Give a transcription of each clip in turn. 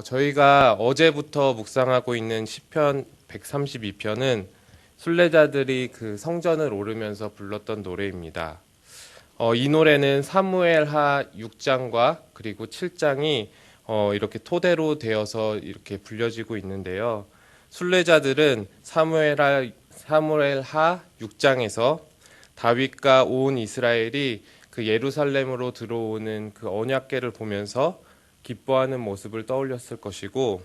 저희가 어제부터 묵상하고 있는 시편 132편은 순례자들이 그 성전을 오르면서 불렀던 노래입니다. 이 노래는 사무엘하 6장과 그리고 7장이 이렇게 토대로 되어서 이렇게 불려지고 있는데요. 순례자들은 사무엘하 6장에서 다윗과 온 이스라엘이 그 예루살렘으로 들어오는 그 언약궤를 보면서 기뻐하는 모습을 떠올렸을 것이고,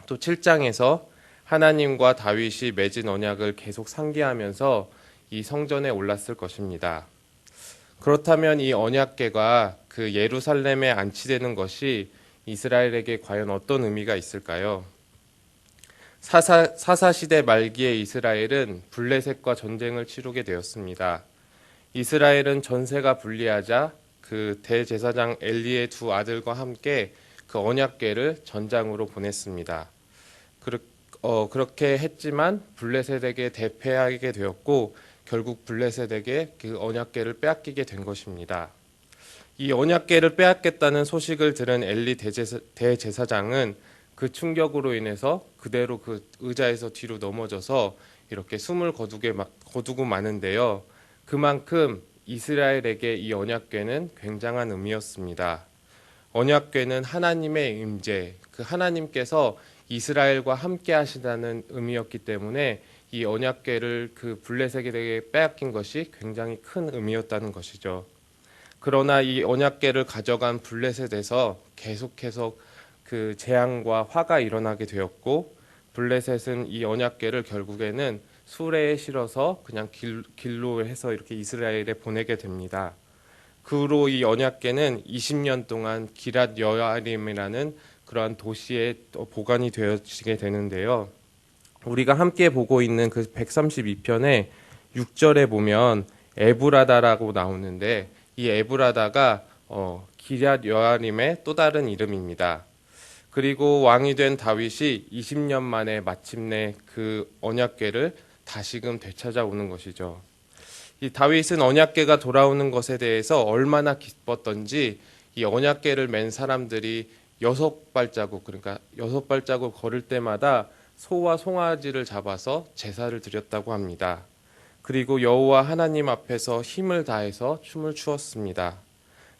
또 7장에서 하나님과 다윗이 맺은 언약을 계속 상기하면서 이 성전에 올랐을 것입니다. 그렇다면 이 언약궤가 그 예루살렘에 안치되는 것이 이스라엘에게 과연 어떤 의미가 있을까요? 사사시대 말기의 이스라엘은 블레셋과 전쟁을 치르게 되었습니다. 이스라엘은 전세가 불리하자 그 대제사장 엘리의 두 아들과 함께 그 언약궤를 전장으로 보냈습니다. 그렇게 했지만 블레셋에게 대패하게 되었고 결국 블레셋에게 그 언약궤를 빼앗기게 된 것입니다. 이 언약궤를 빼앗겠다는 소식을 들은 엘리 대제사장은 그 충격으로 인해서 그대로 그 의자에서 뒤로 넘어져서 이렇게 숨을 거두고 마는데요. 그만큼 이스라엘에게 이 언약궤는 굉장한 의미였습니다. 언약궤는 하나님의 임재, 그 하나님께서 이스라엘과 함께 하시다는 의미였기 때문에 이 언약궤를 그 블레셋에게 빼앗긴 것이 굉장히 큰 의미였다는 것이죠. 그러나 이 언약궤를 가져간 블레셋에서 계속해서 그 재앙과 화가 일어나게 되었고, 블레셋은 이 언약궤를 결국에는 수레에 실어서 그냥 길로 해서 이렇게 이스라엘에 보내게 됩니다. 그 후로 이 언약궤는 20년 동안 기랏 여아림이라는 그러한 도시에 보관이 되어지게 되는데요. 우리가 함께 보고 있는 그 132편의 6절에 보면 에브라다라고 나오는데, 이 에브라다가 기랏 여아림의 또 다른 이름입니다. 그리고 왕이 된 다윗이 20년 만에 마침내 그 언약궤를 다시금 되찾아오는 것이죠. 이 다윗은 언약궤가 돌아오는 것에 대해서 얼마나 기뻤던지 이 언약궤를 맨 사람들이 6발자국, 그러니까 6발자국 걸을 때마다 소와 송아지를 잡아서 제사를 드렸다고 합니다. 그리고 여호와 하나님 앞에서 힘을 다해서 춤을 추었습니다.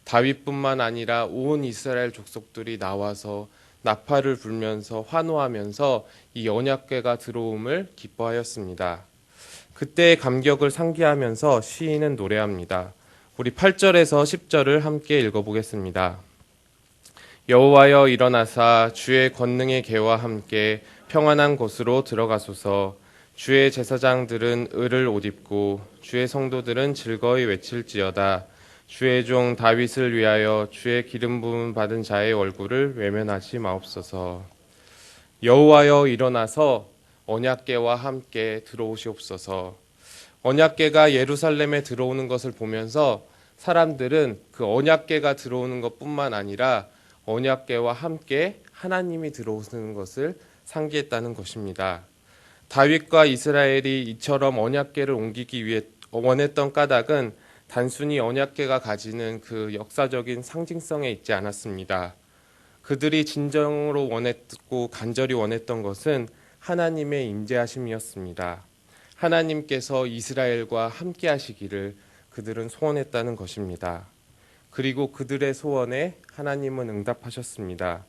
다윗뿐만 아니라 온 이스라엘 족속들이 나와서 나팔을 불면서 환호하면서 이 언약궤가 들어옴을 기뻐하였습니다. 그때의 감격을 상기하면서 시인은 노래합니다. 우리 8절에서 10절을 함께 읽어보겠습니다. 여호와여 일어나사 주의 권능의 계와 함께 평안한 곳으로 들어가소서. 주의 제사장들은 을을 옷 입고 주의 성도들은 즐거이 외칠지어다. 주의 종 다윗을 위하여 주의 기름 부음 받은 자의 얼굴을 외면하지 마옵소서. 여호와여 일어나서 언약궤와 함께 들어오시옵소서. 언약궤가 예루살렘에 들어오는 것을 보면서 사람들은 그 언약궤가 들어오는 것뿐만 아니라 언약궤와 함께 하나님이 들어오시는 것을 상기했다는 것입니다. 다윗과 이스라엘이 이처럼 언약궤를 옮기기 위해 원했던 까닭은 단순히 언약궤가 가지는 그 역사적인 상징성에 있지 않았습니다. 그들이 진정으로 원했고 간절히 원했던 것은 하나님의 임재하심이었습니다. 하나님께서 이스라엘과 함께 하시기를 그들은 소원했다는 것입니다. 그리고 그들의 소원에 하나님은 응답하셨습니다.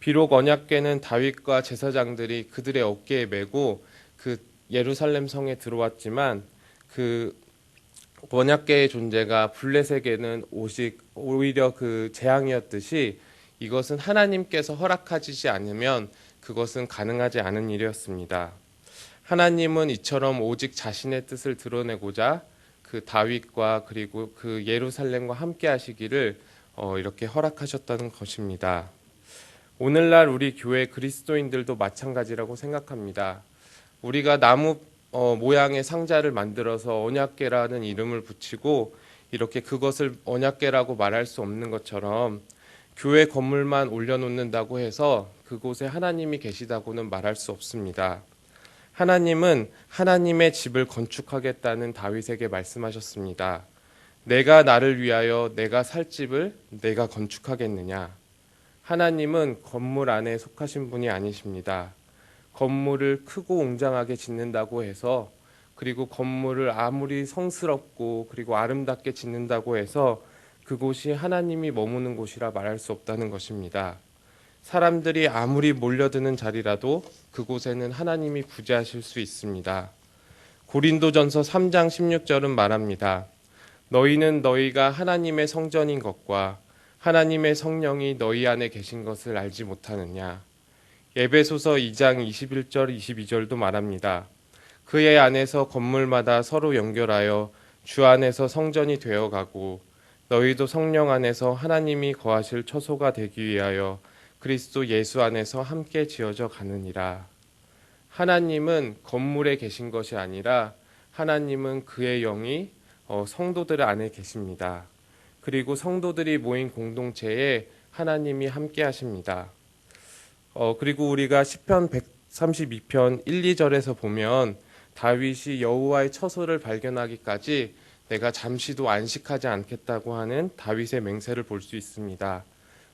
비록 언약궤는 다윗과 제사장들이 그들의 어깨에 메고 그 예루살렘 성에 들어왔지만 그 언약궤의 존재가 블레셋에게는 오히려 그 재앙이었듯이 이것은 하나님께서 허락하시지 않으면 그것은 가능하지 않은 일이었습니다. 하나님은 이처럼 오직 자신의 뜻을 드러내고자 그 다윗과 그리고 그 예루살렘과 함께 하시기를 이렇게 허락하셨다는 것입니다. 오늘날 우리 교회 그리스도인들도 마찬가지라고 생각합니다. 우리가 나무 모양의 상자를 만들어서 언약궤라는 이름을 붙이고 이렇게 그것을 언약궤라고 말할 수 없는 것처럼 교회 건물만 올려놓는다고 해서 그곳에 하나님이 계시다고는 말할 수 없습니다. 하나님은 하나님의 집을 건축하겠다는 다윗에게 말씀하셨습니다. 내가 나를 위하여 내가 살 집을 내가 건축하겠느냐. 하나님은 건물 안에 속하신 분이 아니십니다. 건물을 크고 웅장하게 짓는다고 해서, 그리고 건물을 아무리 성스럽고 그리고 아름답게 짓는다고 해서 그곳이 하나님이 머무는 곳이라 말할 수 없다는 것입니다. 사람들이 아무리 몰려드는 자리라도 그곳에는 하나님이 구제하실 수 있습니다. 고린도전서 3장 16절은 말합니다. 너희는 너희가 하나님의 성전인 것과 하나님의 성령이 너희 안에 계신 것을 알지 못하느냐. 에베소서 2장 21절 22절도 말합니다. 그의 안에서 건물마다 서로 연결하여 주 안에서 성전이 되어가고 너희도 성령 안에서 하나님이 거하실 처소가 되기 위하여 그리스도 예수 안에서 함께 지어져 가느니라. 하나님은 건물에 계신 것이 아니라 하나님은 그의 영이 성도들 안에 계십니다. 그리고 성도들이 모인 공동체에 하나님이 함께 하십니다. 그리고 우리가 시편 132편 1, 2절에서 보면 다윗이 여호와의 처소를 발견하기까지 내가 잠시도 안식하지 않겠다고 하는 다윗의 맹세를 볼 수 있습니다.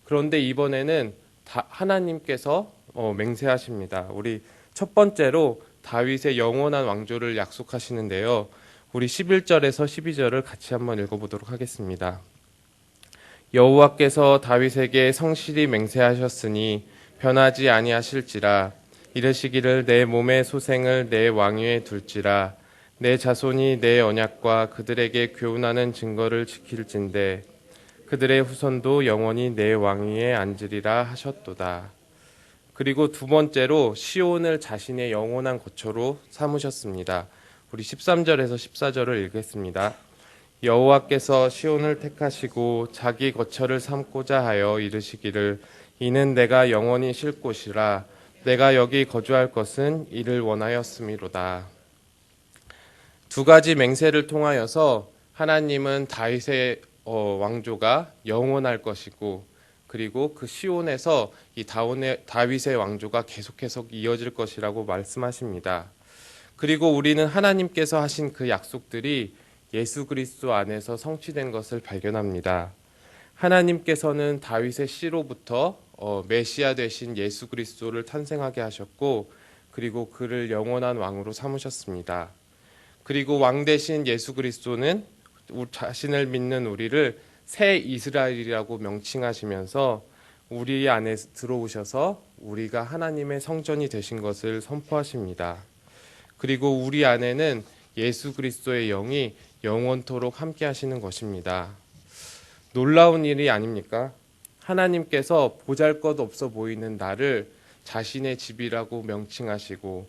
그런데 이번에는 하나님께서 맹세하십니다. 우리 첫 번째로 다윗의 영원한 왕조를 약속하시는데요. 우리 11절에서 12절을 같이 한번 읽어보도록 하겠습니다. 여호와께서 다윗에게 성실히 맹세하셨으니 변하지 아니하실지라. 이르시기를 내 몸의 소생을 내 왕위에 둘지라. 내 자손이 내 언약과 그들에게 교훈하는 증거를 지킬진대. 그들의 후손도 영원히 내 왕위에 앉으리라 하셨도다. 그리고 두 번째로 시온을 자신의 영원한 거처로 삼으셨습니다. 우리 13절에서 14절을 읽겠습니다. 여호와께서 시온을 택하시고 자기 거처를 삼고자 하여 이르시기를 이는 내가 영원히 쉴 곳이라. 내가 여기 거주할 것은 이를 원하였음이로다. 두 가지 맹세를 통하여서 하나님은 다윗의 왕조가 영원할 것이고, 그리고 그 시온에서 이 다윗의 왕조가 계속해서 이어질 것이라고 말씀하십니다. 그리고 우리는 하나님께서 하신 그 약속들이 예수 그리스도 안에서 성취된 것을 발견합니다. 하나님께서는 다윗의 씨로부터 메시아 되신 예수 그리스도를 탄생하게 하셨고, 그리고 그를 영원한 왕으로 삼으셨습니다. 그리고 왕 대신 예수 그리스도는 자신을 믿는 우리를 새 이스라엘이라고 명칭하시면서 우리 안에 들어오셔서 우리가 하나님의 성전이 되신 것을 선포하십니다. 그리고 우리 안에는 예수 그리스도의 영이 영원토록 함께 하시는 것입니다. 놀라운 일이 아닙니까? 하나님께서 보잘것없어 보이는 나를 자신의 집이라고 명칭하시고,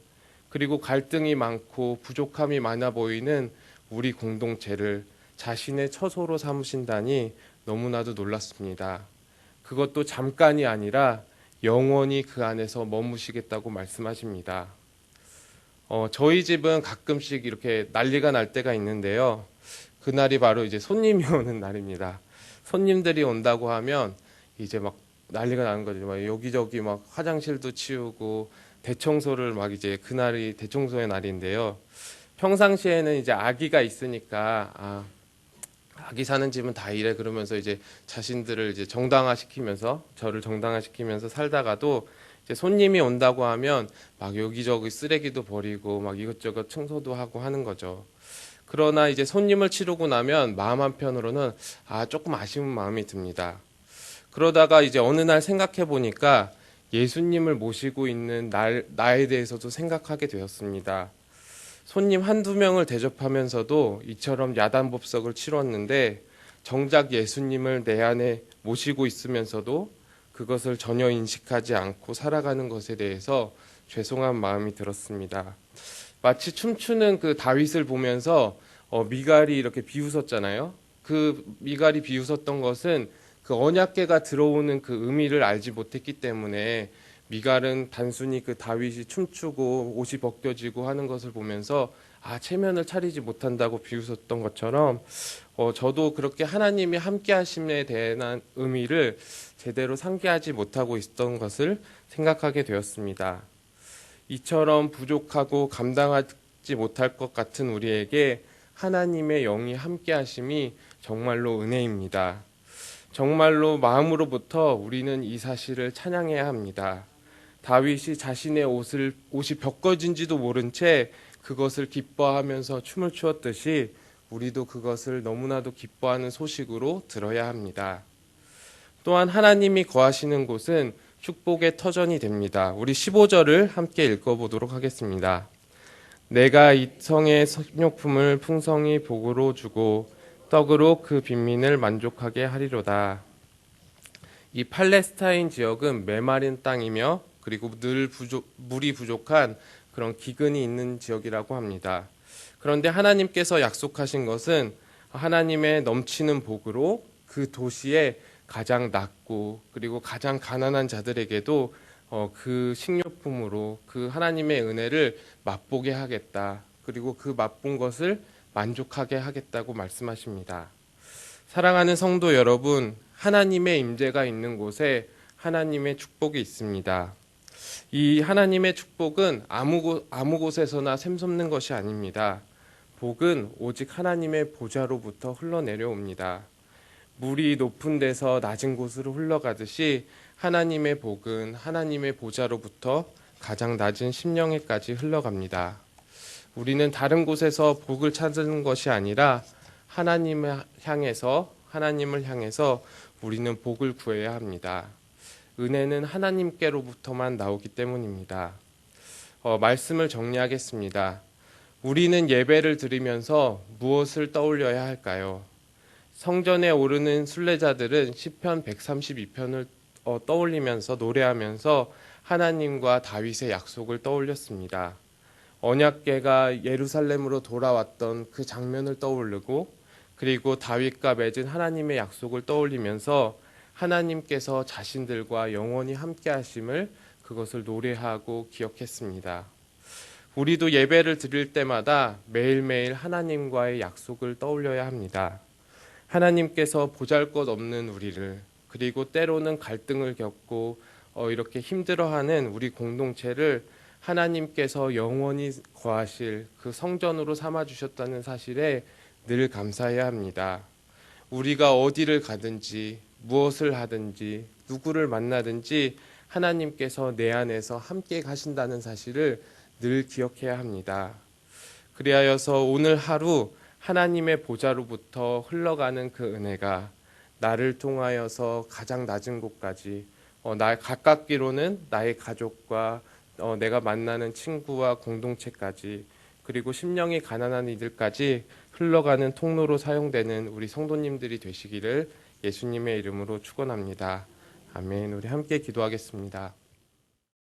그리고 갈등이 많고 부족함이 많아 보이는 우리 공동체를 자신의 처소로 삼으신다니 너무나도 놀랐습니다. 그것도 잠깐이 아니라 영원히 그 안에서 머무시겠다고 말씀하십니다. 저희 집은 가끔씩 이렇게 난리가 날 때가 있는데요. 그날이 바로 이제 손님이 오는 날입니다. 손님들이 온다고 하면 이제 막 난리가 나는 거죠. 막 여기저기 막 화장실도 치우고 대청소를 막 이제 그날이 대청소의 날인데요. 평상시에는 이제 아기가 있으니까 아기 사는 집은 다 이래 그러면서 이제 자신들을 이제 정당화시키면서 저를 정당화시키면서 살다가도 이제 손님이 온다고 하면 막 여기저기 쓰레기도 버리고 막 이것저것 청소도 하고 하는 거죠. 그러나 이제 손님을 치르고 나면 마음 한편으로는 조금 아쉬운 마음이 듭니다. 그러다가 이제 어느 날 생각해 보니까 예수님을 모시고 있는 나에 대해서도 생각하게 되었습니다. 손님 한두 명을 대접하면서도 이처럼 야단법석을 치렀는데 정작 예수님을 내 안에 모시고 있으면서도 그것을 전혀 인식하지 않고 살아가는 것에 대해서 죄송한 마음이 들었습니다. 마치 춤추는 그 다윗을 보면서 미갈이 이렇게 비웃었잖아요. 그 미갈이 비웃었던 것은 그 언약궤가 들어오는 그 의미를 알지 못했기 때문에 미갈은 단순히 그 다윗이 춤추고 옷이 벗겨지고 하는 것을 보면서 체면을 차리지 못한다고 비웃었던 것처럼 저도 그렇게 하나님이 함께 하심에 대한 의미를 제대로 상기하지 못하고 있었던 것을 생각하게 되었습니다. 이처럼 부족하고 감당하지 못할 것 같은 우리에게 하나님의 영이 함께 하심이 정말로 은혜입니다. 정말로 마음으로부터 우리는 이 사실을 찬양해야 합니다. 다윗이 자신의 옷이 벗겨진지도 모른 채 그것을 기뻐하면서 춤을 추었듯이 우리도 그것을 너무나도 기뻐하는 소식으로 들어야 합니다. 또한 하나님이 거하시는 곳은 축복의 터전이 됩니다. 우리 15절을 함께 읽어보도록 하겠습니다. 내가 이 성의 식료품을 풍성히 복으로 주고 떡으로 그 빈민을 만족하게 하리로다. 이 팔레스타인 지역은 메마른 땅이며 그리고 물이 부족한 그런 기근이 있는 지역이라고 합니다. 그런데 하나님께서 약속하신 것은 하나님의 넘치는 복으로 그 도시에 가장 낮고 그리고 가장 가난한 자들에게도 그 식료품으로 그 하나님의 은혜를 맛보게 하겠다. 그리고 그 맛본 것을 만족하게 하겠다고 말씀하십니다. 사랑하는 성도 여러분, 하나님의 임재가 있는 곳에 하나님의 축복이 있습니다. 이 하나님의 축복은 아무 곳에서나 샘솟는 것이 아닙니다. 복은 오직 하나님의 보좌로부터 흘러내려옵니다. 물이 높은 데서 낮은 곳으로 흘러가듯이 하나님의 복은 하나님의 보좌로부터 가장 낮은 심령에까지 흘러갑니다. 우리는 다른 곳에서 복을 찾는 것이 아니라 하나님을 향해서 우리는 복을 구해야 합니다. 은혜는 하나님께로부터만 나오기 때문입니다. 말씀을 정리하겠습니다. 우리는 예배를 드리면서 무엇을 떠올려야 할까요? 성전에 오르는 순례자들은 시편 132편을 떠올리면서 노래하면서 하나님과 다윗의 약속을 떠올렸습니다. 언약궤가 예루살렘으로 돌아왔던 그 장면을 떠올리고 그리고 다윗과 맺은 하나님의 약속을 떠올리면서 하나님께서 자신들과 영원히 함께 하심을 그것을 노래하고 기억했습니다. 우리도 예배를 드릴 때마다 매일매일 하나님과의 약속을 떠올려야 합니다. 하나님께서 보잘것없는 우리를 그리고 때로는 갈등을 겪고 이렇게 힘들어하는 우리 공동체를 하나님께서 영원히 거하실 그 성전으로 삼아주셨다는 사실에 늘 감사해야 합니다. 우리가 어디를 가든지 무엇을 하든지 누구를 만나든지 하나님께서 내 안에서 함께 가신다는 사실을 늘 기억해야 합니다. 그리하여서 오늘 하루 하나님의 보좌로부터 흘러가는 그 은혜가 나를 통하여서 가장 낮은 곳까지 가깝기로는 나의 가족과 내가 만나는 친구와 공동체까지 그리고 심령이 가난한 이들까지 흘러가는 통로로 사용되는 우리 성도님들이 되시기를 예수님의 이름으로 축원합니다. 아멘. 우리 함께 기도하겠습니다.